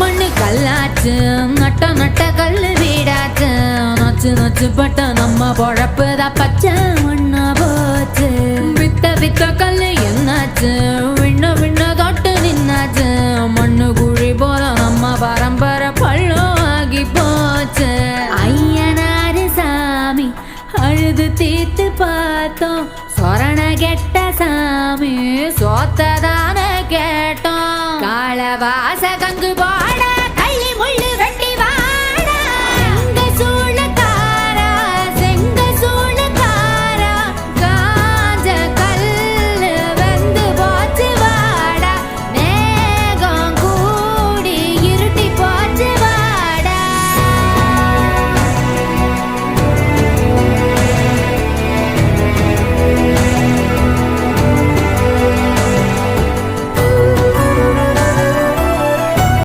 மண்ணு கல்லாச்சு, நட்ட நட்ட கல்லு வீடாச்சு. நச்சு நச்சு பட்ட நம்ம பொழப்புதான் பச்சை மண்ணா போச்சு. வித்த வித்த கல்லு என்னாச்சு, விண்ண விண்ண தொட்டு நின்னாச்சு. மண்ணு குழி போல நம்ம பரம்பரை பள்ளம் ஆகி போச்சு. ஐயனாரு சாமி அழுது தீத்து பார்த்தோம், சொரண கெட்ட சாமி சோத்ததான கேட்டோம். காலவாச கங்கு போட